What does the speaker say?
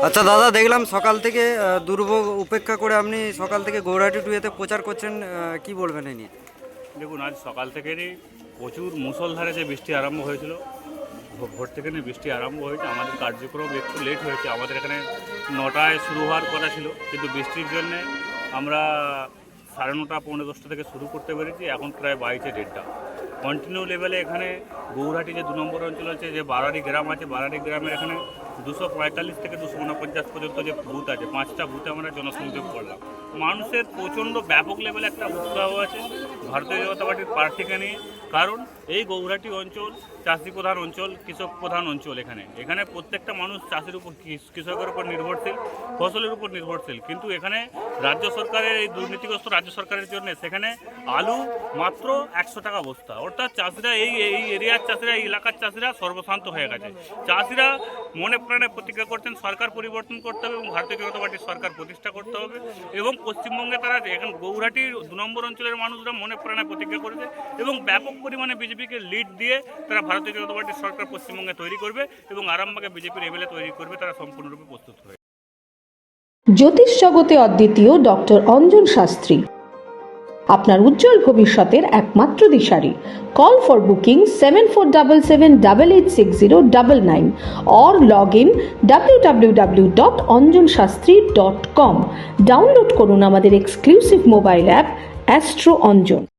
আচ্ছা দাদা, দেখলাম সকাল থেকে দুর্ভোগ উপেক্ষা করে আপনি সকাল থেকে গৌরহাটি টু এতে প্রচার করছেন, কি বলবেন এই নিয়ে? দেখুন, আজ সকাল থেকেই প্রচুর মুষলধারে যে বৃষ্টি আরম্ভ হয়েছিল, ভোর থেকে বৃষ্টি আরম্ভ হয়েছে। আমাদের কার্যক্রম একটু লেট হয়েছে। আমাদের এখানে 9টায় শুরু হওয়ার কথা ছিল, কিন্তু বৃষ্টির জন্যে আমরা 9:30 পৌনে 10টা থেকে শুরু করতে পেরেছি। এখন প্রায় 1:30 কন্টিনিউ লেভেলে এখানে গৌরহাটি যে 2 নম্বর অঞ্চল আছে, যে বারারি গ্রাম আছে, বারারি গ্রামের এখানে 245 থেকে 249 পর্যন্ত যে বুথ আছে, 5টা বুথে আমরা জনসংযোগ করলাম। মানুষের প্রচণ্ড ব্যাপক লেভেলে একটা উৎসাহ আছে ভারতীয় জনতা পার্টির প্রার্থীকে নিয়ে। কারণ এই গৌরহাটি অঞ্চল চাষি প্রধান অঞ্চল, কৃষক প্রধান অঞ্চল। এখানে প্রত্যেকটা মানুষ চাষের উপর, কৃষকের উপর নির্ভরশীল, ফসলের উপর নির্ভরশীল। কিন্তু এখানে রাজ্য সরকারের এই দুর্নীতিগ্রস্ত রাজ্য সরকারের জন্য সেখানে আলু মাত্র 100 টাকা বস্তা। অর্থাৎ চাষিরা এই এরিয়ার চাষিরা, এই এলাকার চাষিরা সর্বশান্ত হয়ে গেছে। চাষিরা মনে প্রাণে প্রতিজ্ঞা করছেন সরকার পরিবর্তন করতে হবে এবং ভারতীয় জনতা পার্টির সরকার প্রতিষ্ঠা করতে হবে। এবং পশ্চিমবঙ্গে তারা এখন গৌরহাটির 2 নম্বর অঞ্চলের মানুষরা মনে প্রাণে প্রতিজ্ঞা করেছে এবং ব্যাপক পরিমাণে বিজেপিকে লিড দিয়ে তারা ভারতীয় জনতা পার্টির সরকার পশ্চিমবঙ্গে তৈরি করবে এবং আরামবাগে বিজেপির এমএলএ তৈরি করবে। তারা সম্পূর্ণরূপে প্রস্তুত হয়ে। জ্যোতিষ জগতে অদ্বিতীয় ডক্টর অঞ্জন শাস্ত্রী, আপনার উজ্জ্বল ভবিষ্যতের একমাত্র দিশারি। Call for booking 7477886099 or log in www.anjanshastri.com। Download করুন আমাদের exclusive mobile app Astro Anjan.